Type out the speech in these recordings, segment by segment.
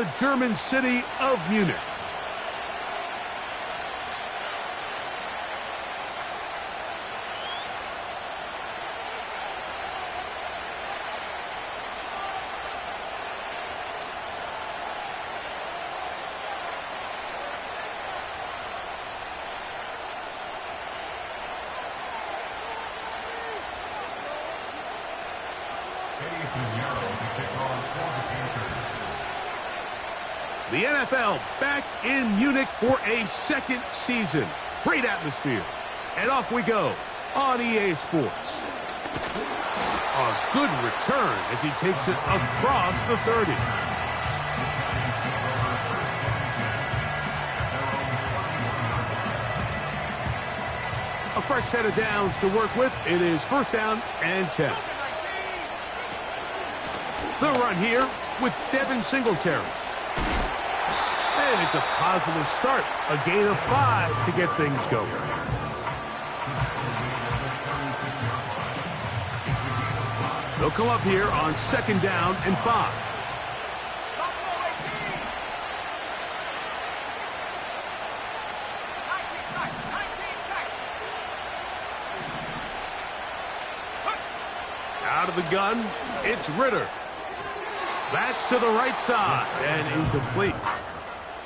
the German city of Munich. The NFL back in Munich for a second season. Great atmosphere. And off we go on EA Sports. A good return as he takes it across the 30. A fresh set of downs to work with. It is first down and 10. The run here with Devin Singletary. And it's a positive start. A gain of 5 to get things going. They'll come up here on second down and 5. Out of the gun, it's Ritter. That's to the right side and incomplete.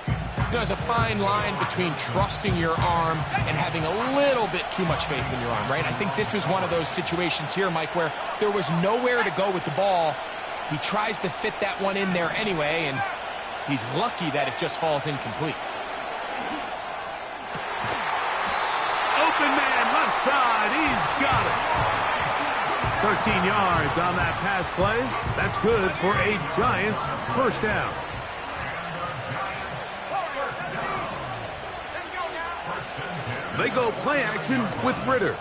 You know, there's a fine line between trusting your arm and having a little bit too much faith in your arm, right? I think this was one of those situations here, Mike, where there was nowhere to go with the ball. He tries to fit that one in there anyway, and he's lucky that it just falls incomplete. Open man, left side, he's got it. 13 yards on that pass play. That's good for a Giants first down. They go play action with Ritter.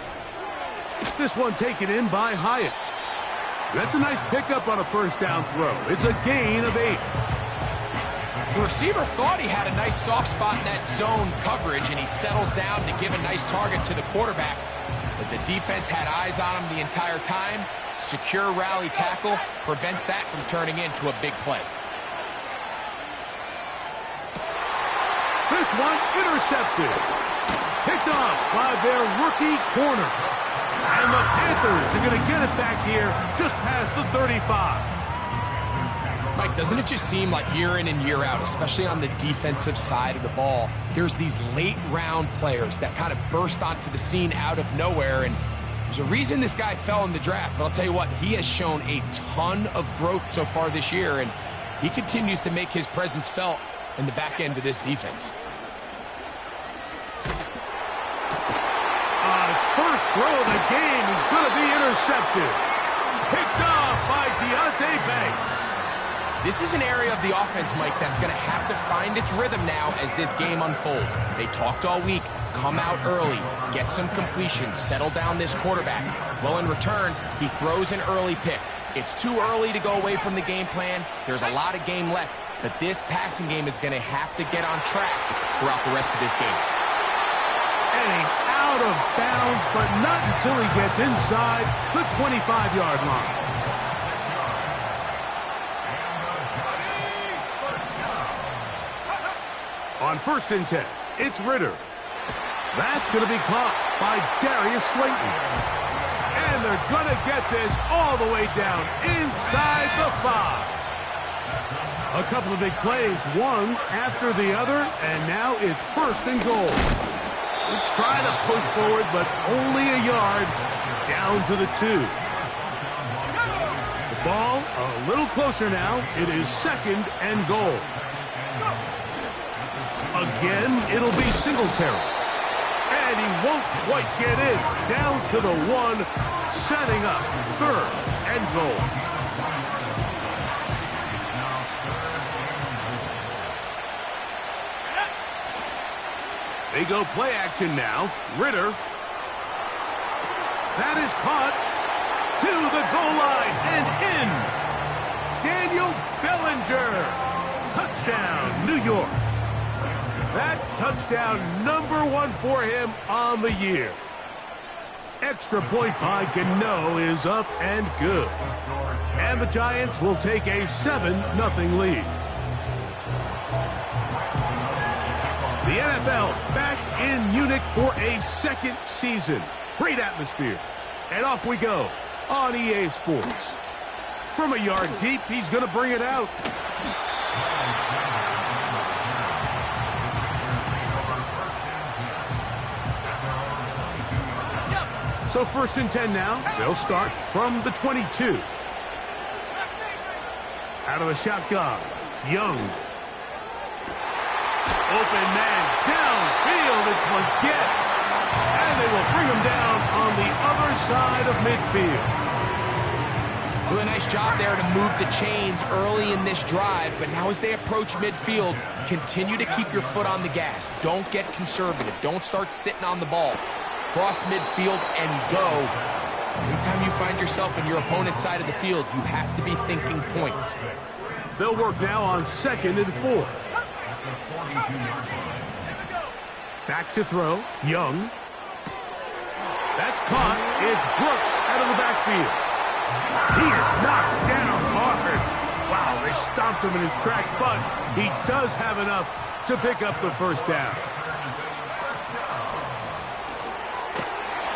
This one taken in by Hyatt. That's a nice pickup on a first down throw. It's a gain of 8. The receiver thought he had a nice soft spot in that zone coverage, and he settles down to give a nice target to the quarterback. But the defense had eyes on him the entire time. Secure rally tackle prevents that from turning into a big play. This one intercepted. Picked off by their rookie corner. And the Panthers are going to get it back here just past the 35. Mike, doesn't it just seem like year in and year out, especially on the defensive side of the ball, there's these late-round players that kind of burst onto the scene out of nowhere, and there's a reason this guy fell in the draft, but I'll tell you what, he has shown a ton of growth so far this year, and he continues to make his presence felt in the back end of this defense. First throw of the game is going to be intercepted. Picked off by Deontay Banks. This is an area of the offense, Mike, that's going to have to find its rhythm now as this game unfolds. They talked all week. Come out early, get some completions, settle down this quarterback. Well, in return, he throws an early pick. It's too early to go away from the game plan. There's a lot of game left, but this passing game is going to have to get on track throughout the rest of this game. And out of bounds, but not until he gets inside the 25-yard line. On first and 10, it's Ritter. That's going to be caught by Darius Slayton. And they're going to get this all the way down inside the 5. A couple of big plays, one after the other, and now it's first and goal. We'll try to push forward, but only a yard down to the 2. The ball a little closer now. It is second and goal. Again, it'll be Singletary. And he won't quite get in. Down to the 1, setting up third and goal. They go play action now. Ritter. That is caught to the goal line and in. Daniel Bellinger. Touchdown, New York. That touchdown number 1 for him on the year. Extra point by Gano is up and good. And the Giants will take a 7-0 lead. NFL back in Munich for a second season. Great atmosphere. And off we go on EA Sports. From a yard deep, he's going to bring it out. So 1st and 10 now. They'll start from the 22. Out of the shotgun, Young. Open man downfield. It's Leggett. And they will bring him down on the other side of midfield. Really nice job there to move the chains early in this drive, but now as they approach midfield, continue to keep your foot on the gas. Don't get conservative. Don't start sitting on the ball. Cross midfield and go. Anytime you find yourself in your opponent's side of the field, you have to be thinking points. They'll work now on 2nd and 4. Back to throw, Young. That's caught. It's Brooks out of the backfield. He is knocked down hard. Wow, they stopped him in his tracks, but he does have enough to pick up the 1st down.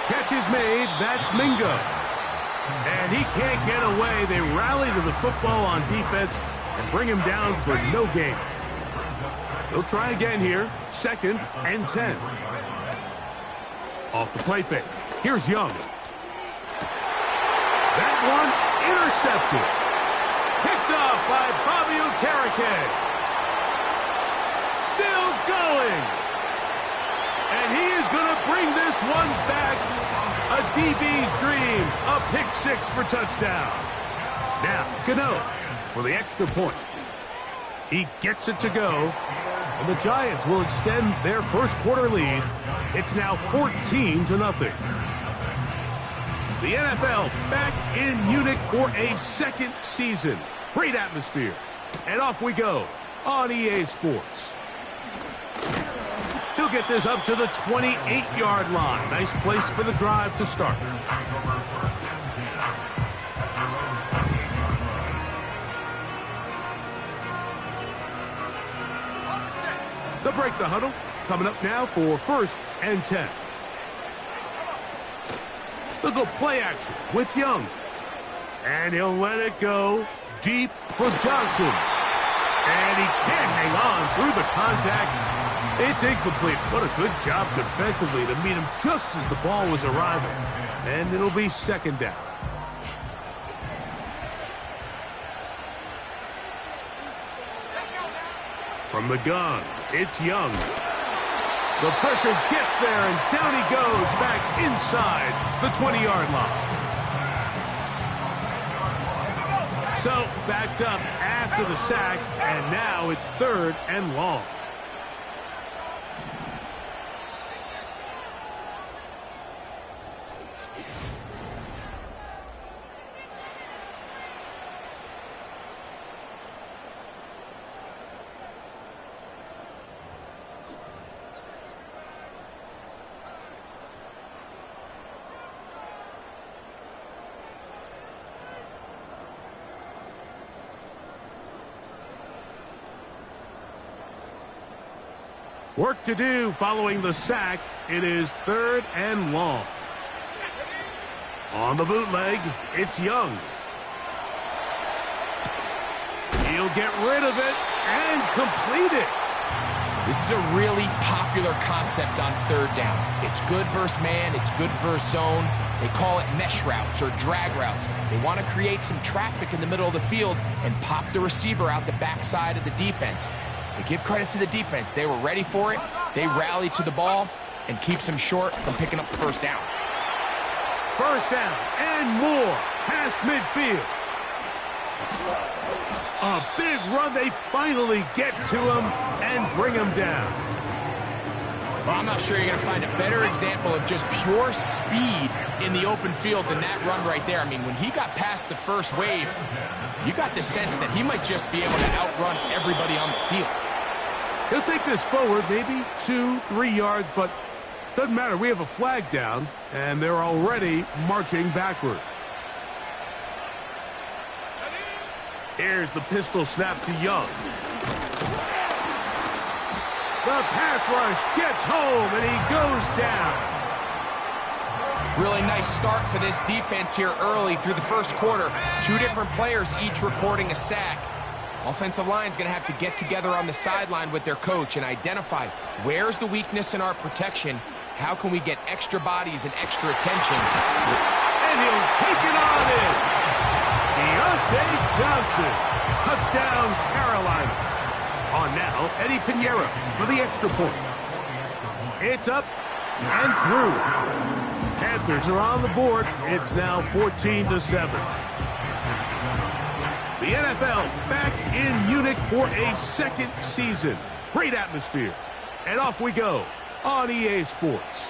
Catch is made. That's Mingo. And he can't get away. They rally to the football on defense and bring him down for no gain. They'll try again here. 2nd and 10. Off the play fake. Here's Young. That one intercepted. Picked off by Bobby Okereke. Still going. And he is going to bring this one back. A DB's dream. A pick 6 for touchdown. Now, Cano for the extra point. He gets it to go. And the Giants will extend their 1st quarter lead. It's now 14-0. The NFL back in Munich for a 2nd season. Great atmosphere. And off we go on EA Sports. He'll get this up to the 28-yard line. Nice place for the drive to start. They'll break the huddle. Coming up now for 1st and 10. They'll go play action with Young. And he'll let it go deep for Johnson. And he can't hang on through the contact. It's incomplete. What a good job defensively to meet him just as the ball was arriving. And it'll be 2nd down. From the gun, it's Young. The pressure gets there, and down he goes back inside the 20-yard line. So, backed up after the sack, and now it's 3rd and long. Work to do following the sack. It is 3rd and long. On the bootleg, it's Young. He'll get rid of it and complete it. This is a really popular concept on 3rd down. It's good versus man. It's good versus zone. They call it mesh routes or drag routes. They want to create some traffic in the middle of the field and pop the receiver out the backside of the defense. They give credit to the defense. They were ready for it. They rallied to the ball and keeps them short from picking up the 1st down. 1st down and more past midfield. A big run. They finally get to him and bring him down. Well, I'm not sure you're going to find a better example of just pure speed in the open field than that run right there. I mean, when he got past the 1st wave, you got the sense that he might just be able to outrun everybody on the field. He'll take this forward, maybe 2-3 yards, but doesn't matter. We have a flag down, and they're already marching backward. Here's the pistol snap to Young. The pass rush gets home, and he goes down. Really nice start for this defense here early through the first quarter. Two different players each recording a sack. Offensive line's going to have to get together on the sideline with their coach and identify where's the weakness in our protection. How can we get extra bodies and extra attention? And he'll take it on in. Deontay Johnson. Touchdown, Carolina. On now, Eddie Pinheiro for the extra point. It's up and through. Panthers are on the board. It's now 14-7. The NFL back in Munich for a second season. Great atmosphere. And off we go on EA Sports.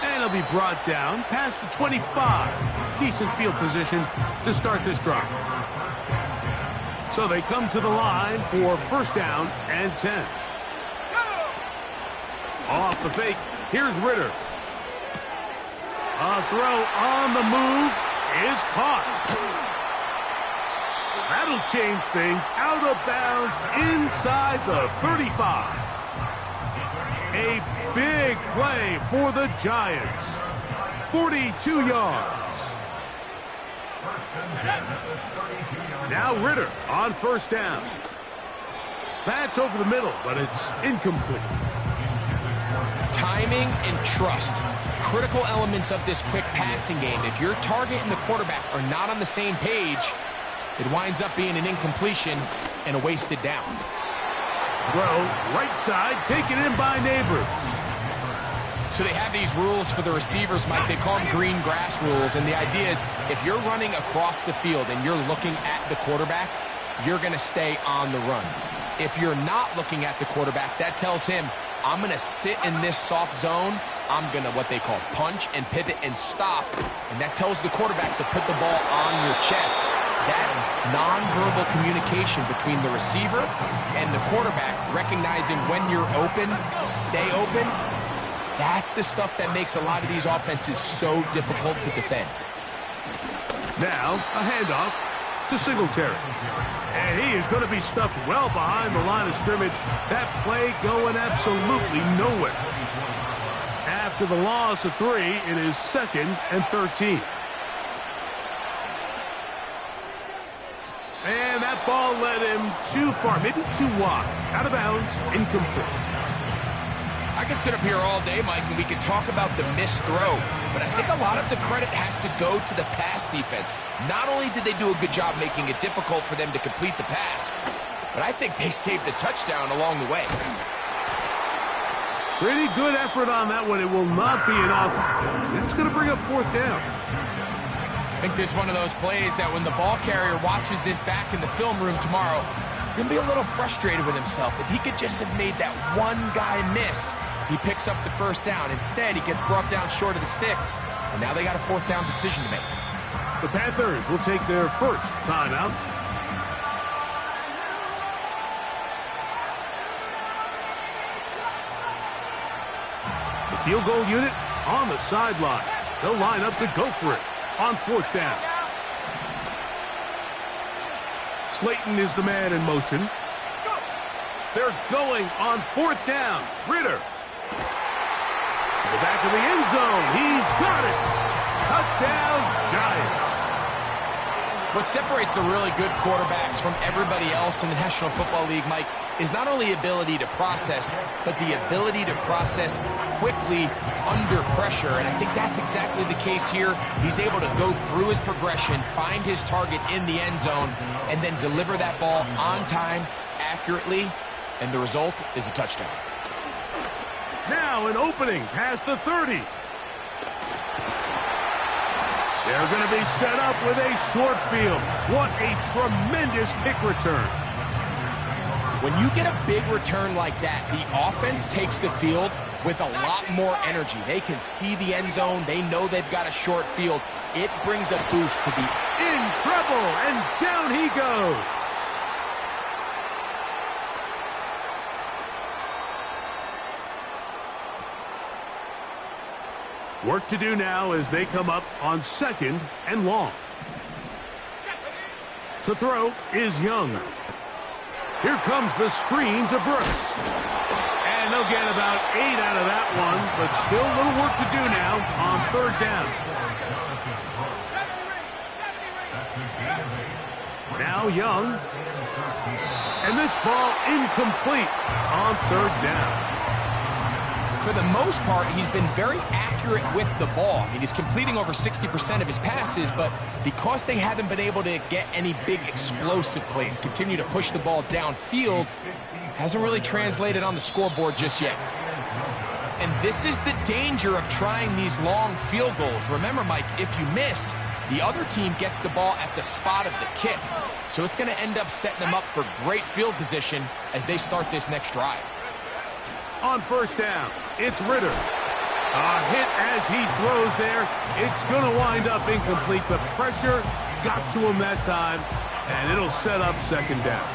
And it'll be brought down past the 25. Decent field position to start this drive. So they come to the line for first down and 10. Off the fake, here's Ritter. A throw on the move is caught. That'll change things. Out of bounds inside the 35. A big play for the Giants. 42 yards. Now Ritter on first down. That's over the middle, but it's incomplete. Timing and trust. Critical elements of this quick passing game. If your target and the quarterback are not on the same page, it winds up being an incompletion and a wasted down. Throw, right side, taken in by Neighbors. So they have these rules for the receivers, Mike. They call them green grass rules. And the idea is if you're running across the field and you're looking at the quarterback, you're going to stay on the run. If you're not looking at the quarterback, that tells him, I'm going to sit in this soft zone. I'm going to what they call punch and pivot and stop. And that tells the quarterback to put the ball on your chest. That nonverbal communication between the receiver and the quarterback, recognizing when you're open, stay open, that's the stuff that makes a lot of these offenses so difficult to defend. Now, a handoff to Singletary. And he is going to be stuffed well behind the line of scrimmage. That play going absolutely nowhere. After the loss of 3, it is 2nd and 13. And that ball led him too far, maybe too wide. Out of bounds, incomplete. I can sit up here all day, Mike, and we can talk about the missed throw, but I think a lot of the credit has to go to the pass defense. Not only did they do a good job making it difficult for them to complete the pass, but I think they saved the touchdown along the way. Pretty good effort on that one. It will not be enough. It's going to bring up fourth down. I think this is one of those plays that when the ball carrier watches this back in the film room tomorrow, he's going to be a little frustrated with himself. If he could just have made that one guy miss, he picks up the first down. Instead, he gets brought down short of the sticks, and now they got a fourth down decision to make. The Panthers will take their first timeout. The field goal unit on the sideline. They'll line up to go for it on fourth down. Slayton is the man in motion. They're going on fourth down. Ritter. To the back of the end zone. He's got it. Touchdown, Giants. What separates the really good quarterbacks from everybody else in the National Football League, Mike, is not only ability to process, but the ability to process quickly under pressure. And I think that's exactly the case here. He's able to go through his progression, find his target in the end zone, and then deliver that ball on time, accurately, and the result is a touchdown. Now an opening past the 30. They're going to be set up with a short field. What a tremendous kick return. When you get a big return like that, the offense takes the field with a lot more energy. They can see the end zone. They know they've got a short field. It brings a boost to the... In trouble, and down he goes. Work to do now as they come up on 2nd and long. To throw is Young. Here comes the screen to Brooks. And they'll get about 8 out of that one, but still a little work to do now on third down. Now Young. And this ball incomplete on third down. For the most part, he's been very accurate with the ball. I mean, he's completing over 60% of his passes, but because they haven't been able to get any big explosive plays, continue to push the ball downfield, hasn't really translated on the scoreboard just yet. And this is the danger of trying these long field goals. Remember, Mike, if you miss, the other team gets the ball at the spot of the kick. So it's going to end up setting them up for great field position as they start this next drive. On first down, it's Ritter. A hit as he throws there. It's going to wind up incomplete. The pressure got to him that time, and it'll set up second down.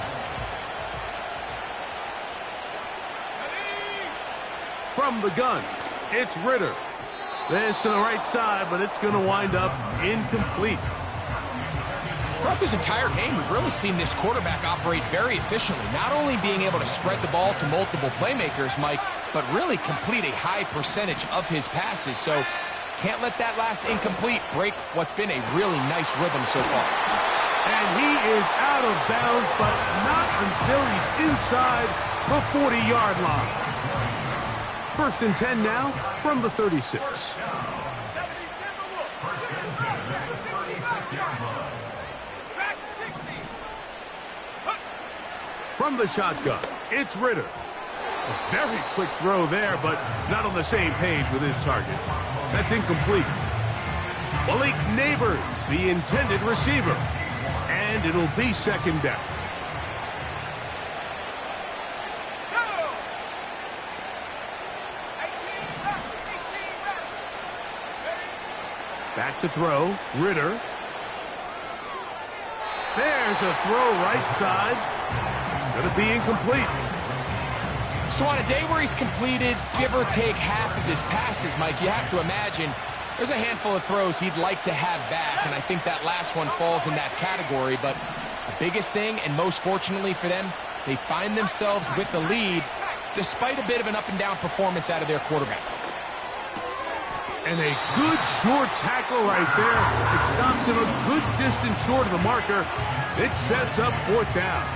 From the gun, it's Ritter. This to the right side, but it's going to wind up incomplete. Throughout this entire game, we've really seen this quarterback operate very efficiently, not only being able to spread the ball to multiple playmakers, Mike, but really complete a high percentage of his passes. So can't let that last incomplete break what's been a really nice rhythm so far. And he is out of bounds, but not until he's inside the 40-yard line. First and 10 now from the 36. From the shotgun, it's Ritter. A very quick throw there, but not on the same page with his target. That's incomplete. Malik Neighbors, the intended receiver. And it'll be second down. Back to throw, Ritter. There's a throw right side. Going to be incomplete. So on a day where he's completed, give or take half of his passes, Mike, you have to imagine there's a handful of throws he'd like to have back, and I think that last one falls in that category. But the biggest thing, and most fortunately for them, they find themselves with the lead despite a bit of an up-and-down performance out of their quarterback. And a good short tackle right there. It stops him a good distance short of the marker. It sets up fourth down.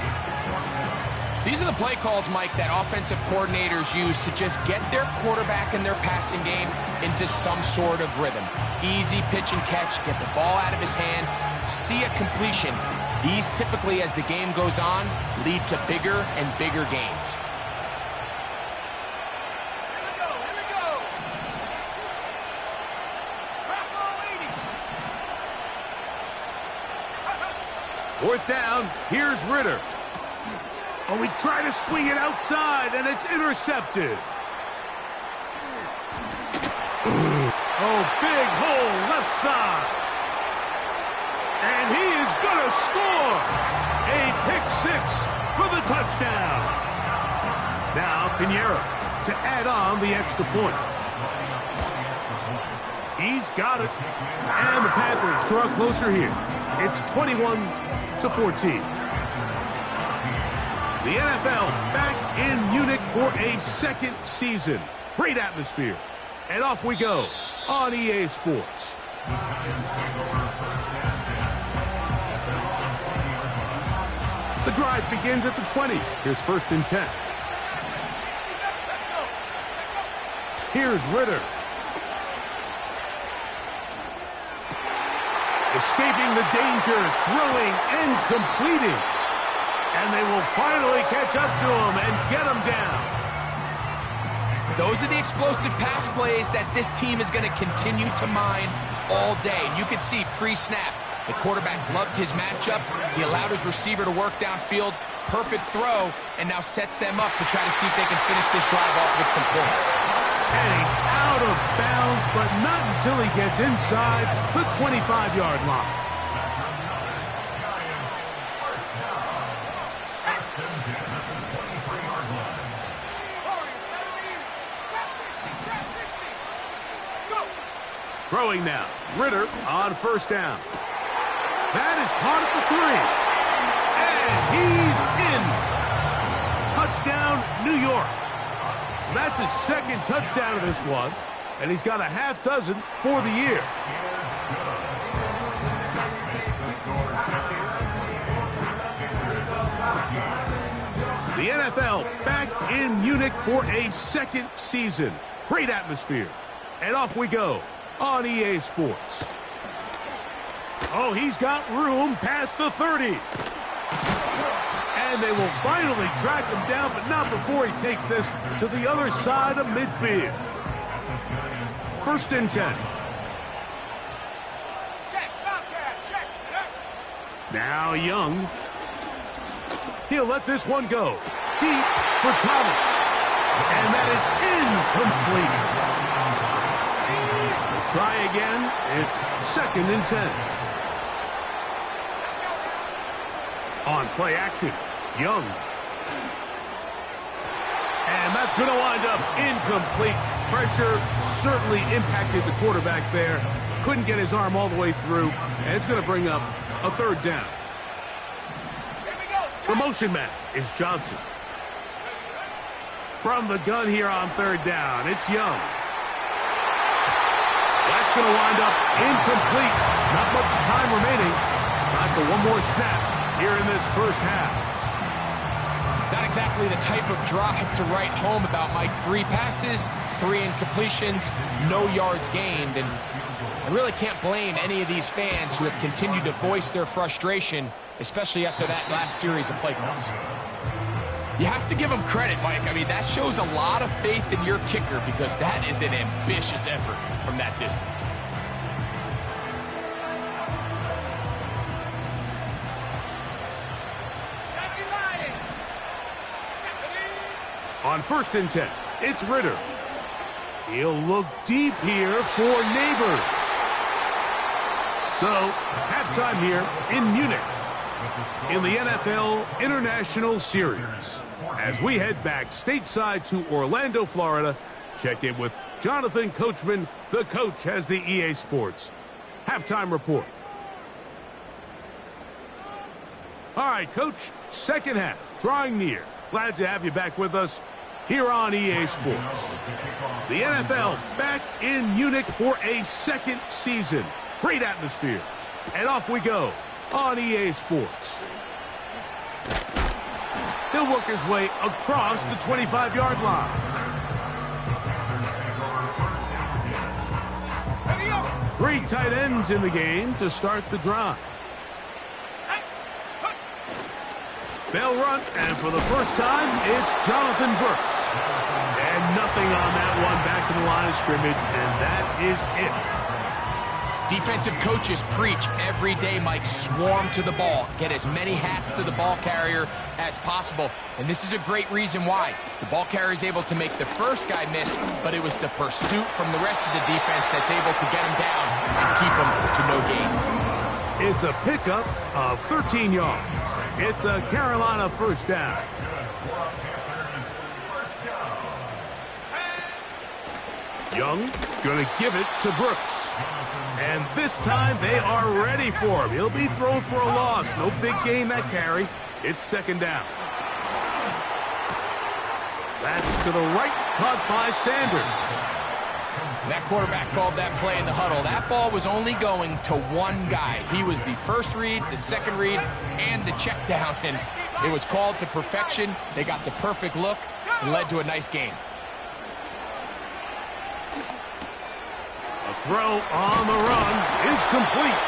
These are the play calls, Mike, that offensive coordinators use to just get their quarterback and their passing game into some sort of rhythm. Easy pitch and catch, get the ball out of his hand, see a completion. These typically, as the game goes on, lead to bigger and bigger gains. Fourth down, here's Ritter. Oh, we try to swing it outside, and it's intercepted. Oh, big hole left side. And he is going to score. A pick six for the touchdown. Now Pinheiro to add on the extra point. He's got it. And the Panthers draw closer here. It's 21-14. The NFL back in Munich for a second season. Great atmosphere. And off we go on EA Sports. The drive begins at the 20. Here's first and 10. Here's Ritter. Escaping the danger, throwing and completing. And they will finally catch up to him and get him down. Those are the explosive pass plays that this team is going to continue to mine all day. And you can see pre-snap, the quarterback loved his matchup. He allowed his receiver to work downfield. Perfect throw, and now sets them up to try to see if they can finish this drive off with some points. Heading out of bounds, but not until he gets inside the 25-yard line. Throwing now. Ritter on first down. That is caught at the 3. And he's in. York. That's his second touchdown of this one, and he's got a half dozen for the year. The NFL back in Munich for a second season. Great atmosphere. And off we go on EA Sports. Oh, he's got room past the 30. And they will finally track him down, but not before he takes this to the other side of midfield. 1st and 10. Now Young. He'll let this one go. Deep for Thomas. And that is incomplete. We'll try again. It's 2nd and 10. On play action, Young. And that's going to wind up incomplete. Pressure certainly impacted the quarterback there. Couldn't get his arm all the way through. And it's going to bring up a 3rd down. The motion man is Johnson. From the gun here on 3rd down, it's Young. That's going to wind up incomplete. Not much time remaining. Time for one more snap here in this first half. Not exactly the type of drive to write home about, Mike. 3 passes, 3 incompletions, no yards gained. And I really can't blame any of these fans who have continued to voice their frustration, especially after that last series of play calls. You have to give them credit, Mike. I mean, that shows a lot of faith in your kicker because that is an ambitious effort from that distance. On 1st and 10, it's Ritter. He'll look deep here for Neighbors. So, halftime here in Munich in the NFL International Series. As we head back stateside to Orlando, Florida, check in with Jonathan Coachman. The coach has the EA Sports halftime report. All right, Coach, second half, drawing near. Glad to have you back with us here on EA Sports. The NFL back in Munich for a second season. Great atmosphere. And off we go on EA Sports. He'll work his way across the 25-yard line. Three tight ends in the game to start the drive. They'll run, and for the first time, it's Jonathan Brooks. And nothing on that one, back to the line of scrimmage, and that is it. Defensive coaches preach every day, Mike, swarm to the ball. Get as many hats to the ball carrier as possible. And this is a great reason why. The ball carrier is able to make the first guy miss, but it was the pursuit from the rest of the defense that's able to get him down and keep him to no gain. It's a pickup of 13 yards. It's a Carolina first down. Young going to give it to Brooks. And this time they are ready for him. He'll be thrown for a loss. No big gain that carry. It's second down. That's to the right, caught by Sanders. That quarterback called that play in the huddle. That ball was only going to one guy. He was the first read, the second read, and the check down. And it was called to perfection. They got the perfect look and led to a nice gain. A throw on the run is complete.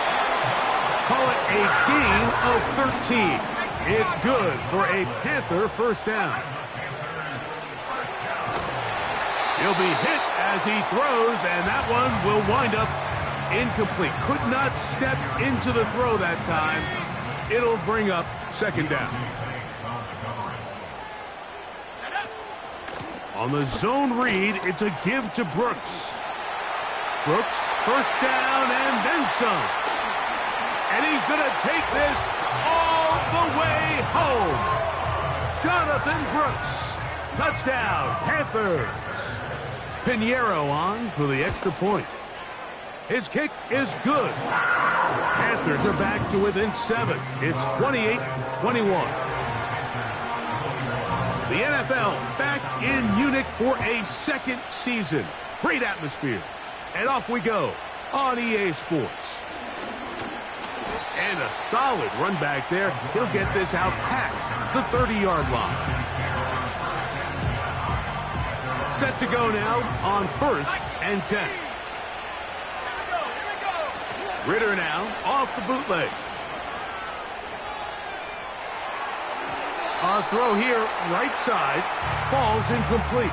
Call it a gain of 13. It's good for a Panther first down. He'll be hit as he throws, and that one will wind up incomplete. Could not step into the throw that time. It'll bring up second down. On the zone read, it's a give to Brooks. Brooks, first down and then some. And he's going to take this all the way home. Jonathan Brooks, touchdown, Panthers. Pinheiro on for the extra point. His kick is good. Panthers are back to within 7. It's 28-21. The NFL back in Munich for a second season. Great atmosphere. And off we go on EA Sports. And a solid run back there. He'll get this out past the 30-yard line. Set to go now on 1st and 10. Ritter now off the bootleg. A throw here, right side, falls incomplete.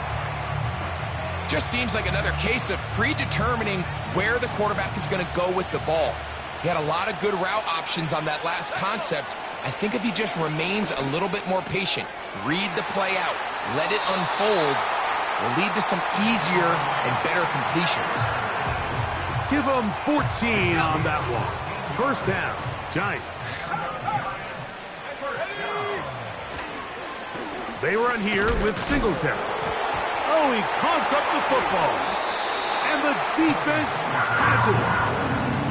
Just seems like another case of predetermining where the quarterback is going to go with the ball. He had a lot of good route options on that last concept. I think if he just remains a little bit more patient, read the play out, let it unfold, will lead to some easier and better completions. Give him 14 on that one. First down, Giants. They run here with Singletary. Oh, he coughs up the football. And the defense has it.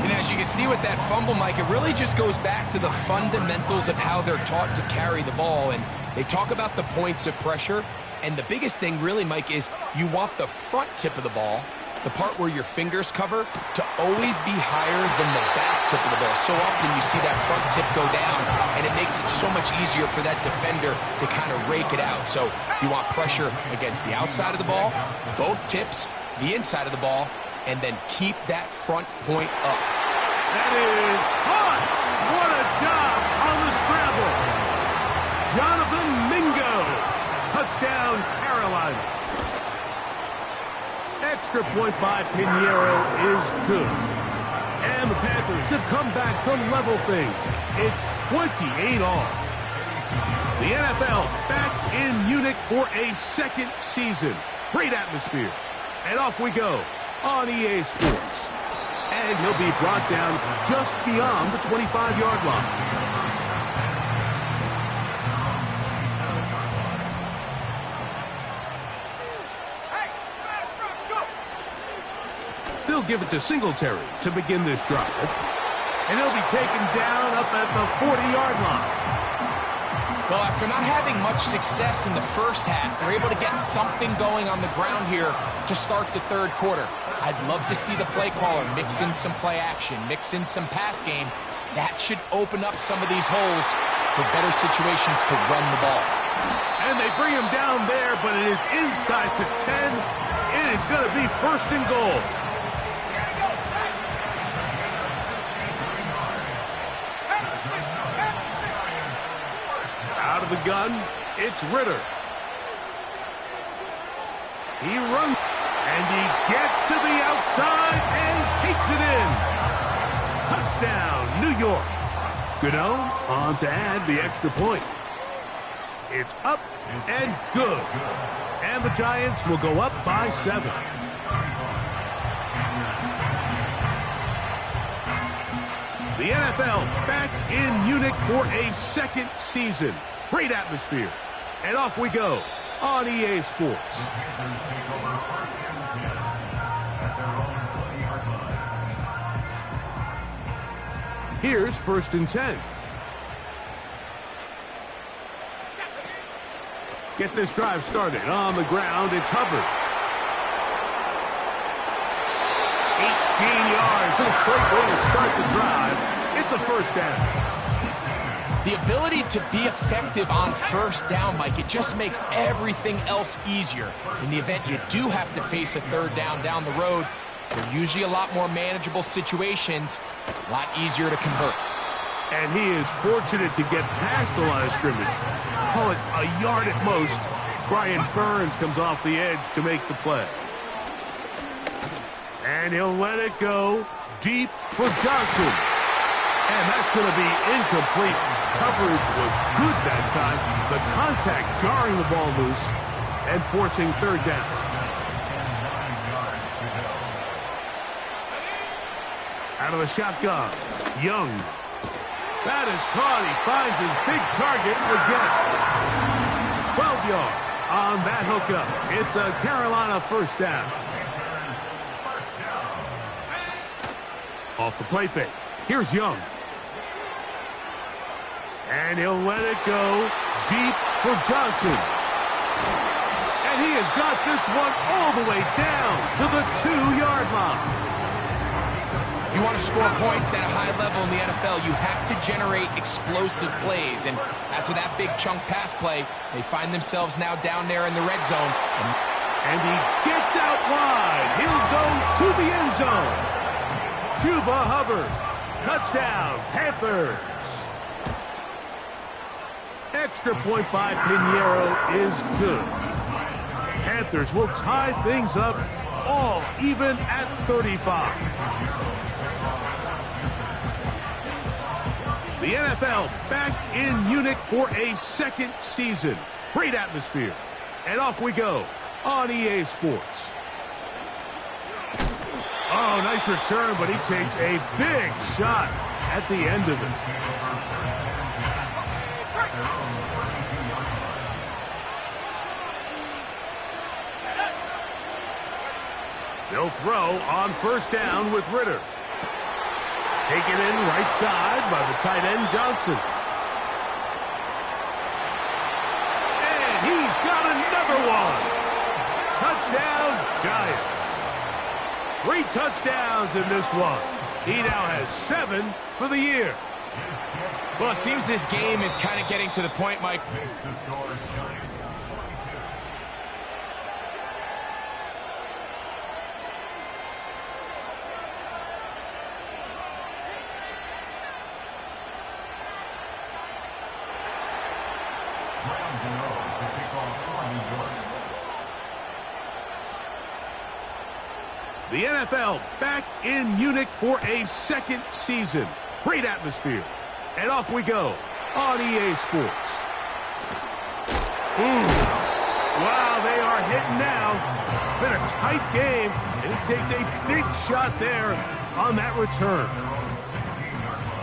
And as you can see with that fumble, Mike, it really just goes back to the fundamentals of how they're taught to carry the ball. And they talk about the points of pressure. And the biggest thing really, Mike, is you want the front tip of the ball, the part where your fingers cover, to always be higher than the back tip of the ball. So often you see that front tip go down, and it makes it so much easier for that defender to kind of rake it out. So you want pressure against the outside of the ball, both tips, the inside of the ball, and then keep that front point up. That is caught. What a job on the scramble. Jonathan Mingo. Touchdown, Carolina. Extra point by Pinheiro is good. And the Panthers have come back to level things. It's 28 all. The NFL back in Munich for a second season. Great atmosphere. And off we go on EA Sports. And he'll be brought down just beyond the 25-yard line. They'll give it to Singletary to begin this drive. And he'll be taken down up at the 40-yard line. Well, after not having much success in the first half, they're able to get something going on the ground here to start the third quarter. I'd love to see the play caller mix in some play action, mix in some pass game. That should open up some of these holes for better situations to run the ball. And they bring him down there, but it is inside the 10. It is going to be 1st and goal. Out of the gun, it's Ritter. He runs, and he gets to the outside and takes it in. Touchdown, New York. Gano on to add the extra point. It's up and good. And the Giants will go up by 7. The NFL back in Munich for a second season. Great atmosphere. And off we go on EA Sports. Here's 1st and 10. Get this drive started. On the ground, it's Hubbard. 18 yards. A great way to start the drive. It's a 1st down. The ability to be effective on 1st down, Mike, it just makes everything else easier. In the event you do have to face a 3rd down the road, they're usually a lot more manageable situations, a lot easier to convert. And he is fortunate to get past the line of scrimmage. Call it a yard at most. Brian Burns comes off the edge to make the play. And he'll let it go deep for Johnson. And that's going to be incomplete. Coverage was good that time. The contact jarring the ball loose and forcing 3rd down. Out of the shotgun, Young. That is caught. He finds his big target again. 12 yards on that hookup. It's a Carolina 1st down. Off the play fake. Here's Young. And he'll let it go deep for Johnson. he has got this one all the way down to the 2-yard line. If you want to score points at a high level in the NFL, you have to generate explosive plays. And after that big chunk pass play, they find themselves now down there in the red zone. And he gets out wide. He'll go to the end zone. Chuba Hubbard. Touchdown, Panthers. Extra point by Pinheiro is good. Panthers will tie things up all even at 35. The NFL back in Munich for a second season. Great atmosphere. And off we go on EA Sports. Oh, nice return, but he takes a big shot at the end of it. They'll throw on first down with Ritter. Taken in right side by the tight end, Johnson. And he's got another one. Touchdown, Giants. 3 touchdowns in this one. He now has 7 for the year. Well, it seems this game is kind of getting to the point, Mike. The NFL back in Munich for a second season. Great atmosphere. And off we go on EA Sports. Wow, they are hitting now. Been a tight game, and he takes a big shot there on that return.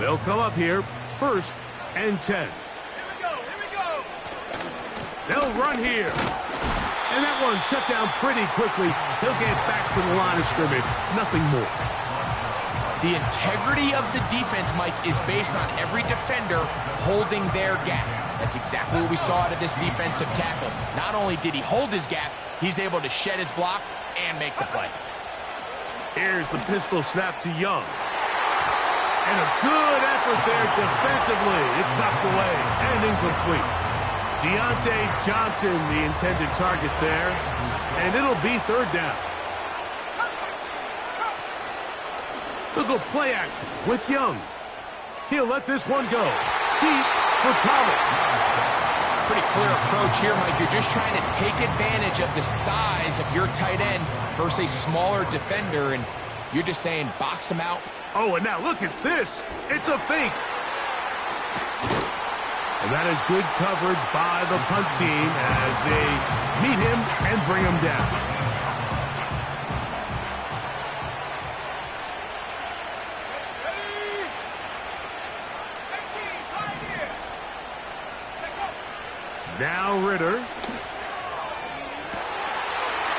They'll come up here, 1st and 10. Here we go. They'll run here. And that one shut down pretty quickly. He'll get back to the line of scrimmage. Nothing more. The integrity of the defense, Mike, is based on every defender holding their gap. That's exactly what we saw out of this defensive tackle. Not only did he hold his gap, he's able to shed his block and make the play. Here's the pistol snap to Young. And a good effort there defensively. It's knocked away and incomplete. Deontay Johnson, the intended target there. And it'll be 3rd down. They'll go play action with Young. He'll let this one go. Deep for Thomas. Pretty clear approach here, Mike. You're just trying to take advantage of the size of your tight end versus a smaller defender, and you're just saying box him out. Oh, and now look at this. It's a fake. And that is good coverage by the punt team as they meet him and bring him down. Now Ritter.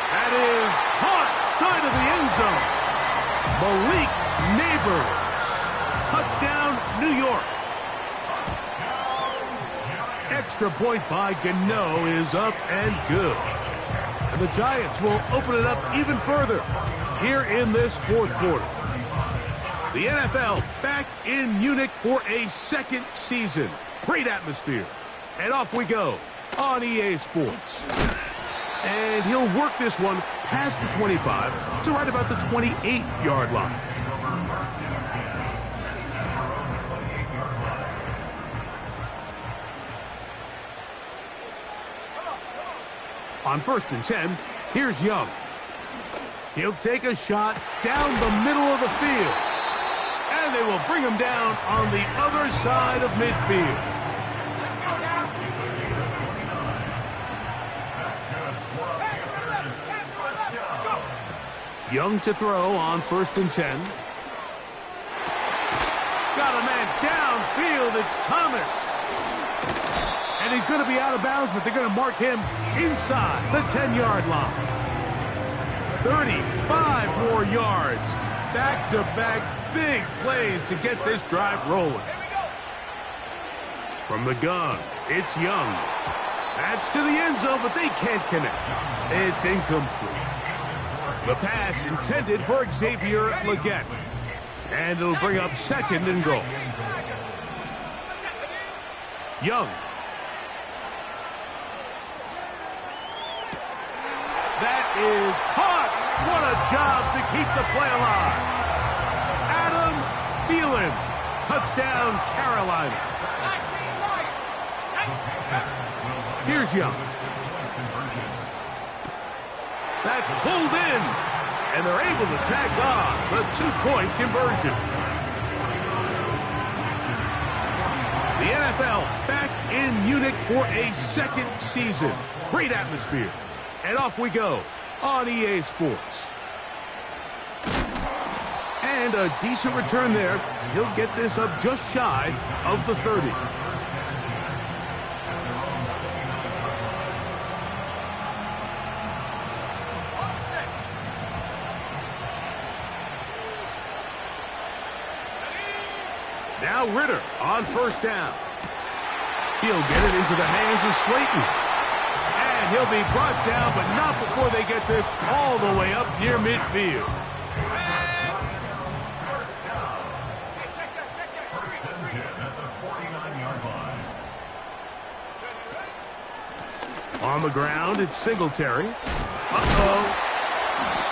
That is caught side of the end zone. Malik Neighbors. Touchdown, New York. Extra point by Gano is up and good. And the Giants will open it up even further here in this 4th quarter. The NFL back in Munich for a second season. Great atmosphere. And off we go on EA Sports. And he'll work this one past the 25 to right about the 28-yard line. On 1st and 10, here's Young. He'll take a shot down the middle of the field. And they will bring him down on the other side of midfield. Young to throw on 1st and 10. Got a man downfield. It's Thomas. And he's going to be out of bounds, but they're going to mark him inside the 10-yard line. 35 more yards. Back-to-back big plays to get this drive rolling. From the gun, it's Young. That's to the end zone, but they can't connect. It's incomplete. The pass intended for Xavier Legette. And it'll bring up 2nd and goal. Young. That is hot. What a job to keep the play alive. Adam Thielen. Touchdown, Carolina. Here's Young. That's pulled in. And they're able to tack on the 2-point conversion. The NFL back in Munich for a 2nd season. Great atmosphere. And off we go on EA Sports. And a decent return there. He'll get this up just shy of the 30. Now Ritter on 1st down. He'll get it into the hands of Slayton. And he'll be brought down, but not before they get this all the way up near midfield. On the ground, it's Singletary. Uh-oh.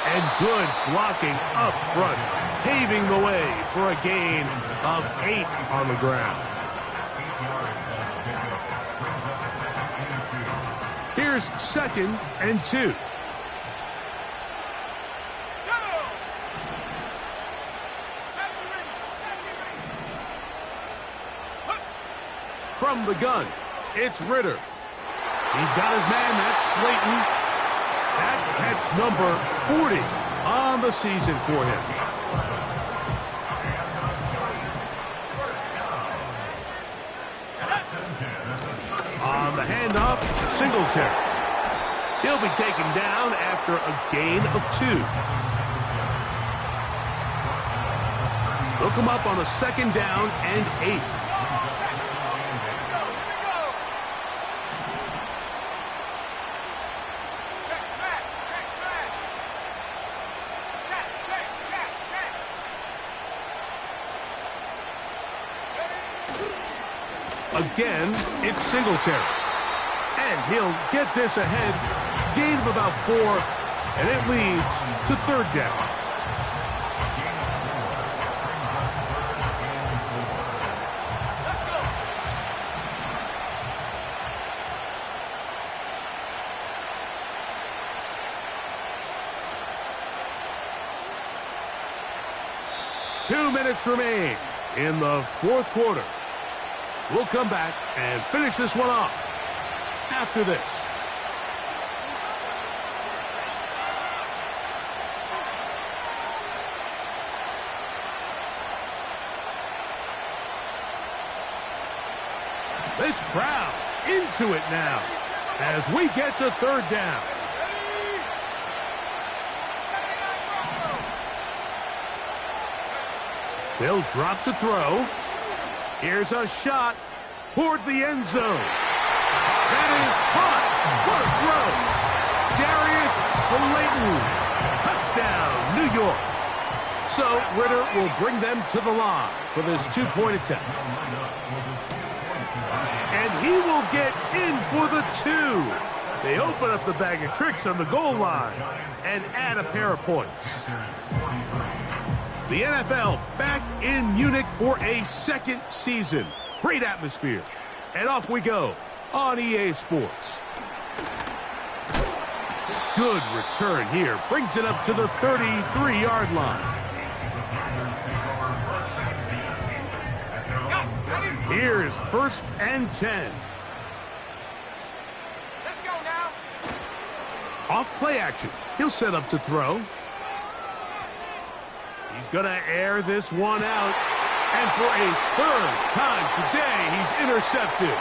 And good blocking up front, paving the way for a gain of 8 on the ground. Here's 2nd and 2. From the gun, it's Ritter. He's got his man, that's Slayton. That's number 40 on the season for him. On the handoff, Singletary. He'll be taken down after a gain of 2. They'll come up on a 2nd down and 8. Again, it's Singletary. And he'll get this ahead. Gain of about 4. And it leads to 3rd down. Two minutes remain in the 4th quarter. We'll come back and finish this one off after this. This crowd into it now as we get to 3rd down. They'll drop to throw. Here's a shot toward the end zone. That is hot. What a throw. Darius Slayton. Touchdown, New York. So Ritter will bring them to the line for this 2-point attempt. And he will get in for the 2. They open up the bag of tricks on the goal line and add a pair of points. The NFL back in Munich for a 2nd season. Great atmosphere. And off we go on EA Sports. Good return here. Brings it up to the 33-yard line. Here's 1st and 10. Let's go now. Off play action. He'll set up to throw. He's going to air this one out. And for a 3rd time today, he's intercepted.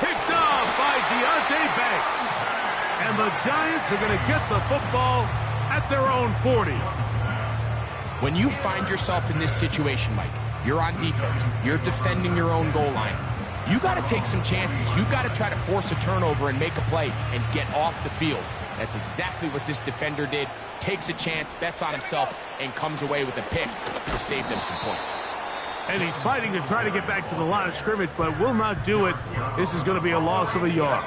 Picked off by Deonte Banks. And the Giants are going to get the football at their own 40. When you find yourself in this situation, Mike, you're on defense. You're defending your own goal line. You got to take some chances. You got to try to force a turnover and make a play and get off the field. That's exactly what this defender did. Takes a chance, bets on himself, and comes away with a pick to save them some points. And he's fighting to try to get back to the line of scrimmage, but will not do it. This is going to be a loss of a yard.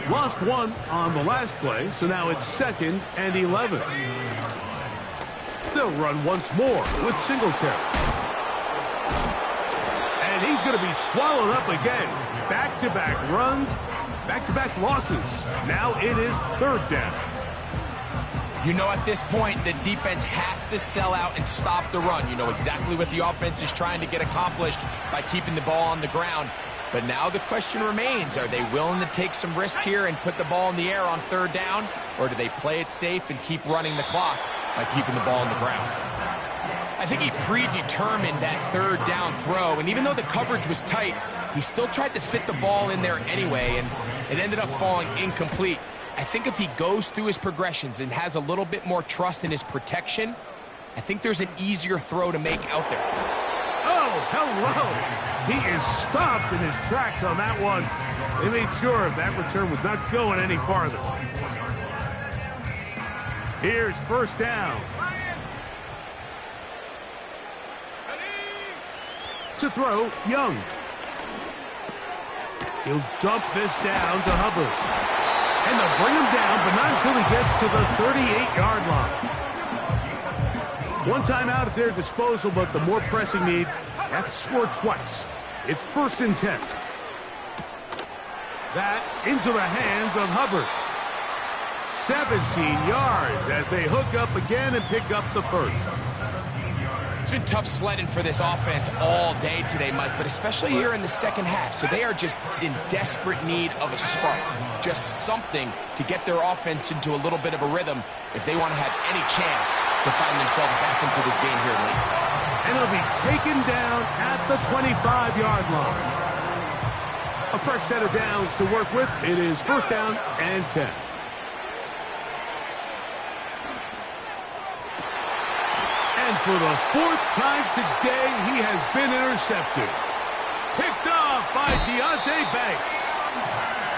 Lost one on the last play, so now it's 2nd and 11. They'll run once more with Singletary. And he's going to be swallowed up again. Back-to-back runs, back-to-back losses. Now it is 3rd down. You know, at this point, the defense has to sell out and stop the run. You know exactly what the offense is trying to get accomplished by keeping the ball on the ground. But now the question remains, are they willing to take some risk here and put the ball in the air on 3rd down? Or do they play it safe and keep running the clock by keeping the ball on the ground? I think he predetermined that 3rd down throw, and even though the coverage was tight, he still tried to fit the ball in there anyway, and it ended up falling incomplete. I think if he goes through his progressions and has a little bit more trust in his protection, I think there's an easier throw to make out there. Oh, hello! He is stopped in his tracks on that one. They made sure that return was not going any farther. Here's 1st down. To throw, Young. He'll dump this down to Hubbard. And they'll bring him down, but not until he gets to the 38-yard line. One timeout at their disposal, but the more pressing need, they have to score twice. It's 1st and 10. That into the hands of Hubbard. 17 yards as they hook up again and pick up the 1st. It's been tough sledding for this offense all day today, Mike, but especially here in the 2nd half. So they are just in desperate need of a spark, just something to get their offense into a little bit of a rhythm if they want to have any chance to find themselves back into this game here late. And it'll be taken down at the 25-yard line. A fresh set of downs to work with. It is 1st down and 10. And for the 4th time today, he has been intercepted. Picked off by Deonte Banks.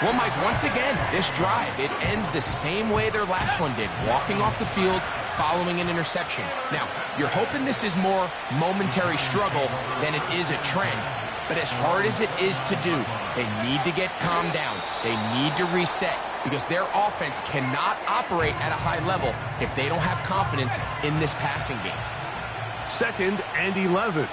Well, Mike, once again, this drive, it ends the same way their last one did, walking off the field, following an interception. Now, you're hoping this is more momentary struggle than it is a trend, but as hard as it is to do, they need to get calmed down. They need to reset because their offense cannot operate at a high level if they don't have confidence in this passing game. 2nd and 11.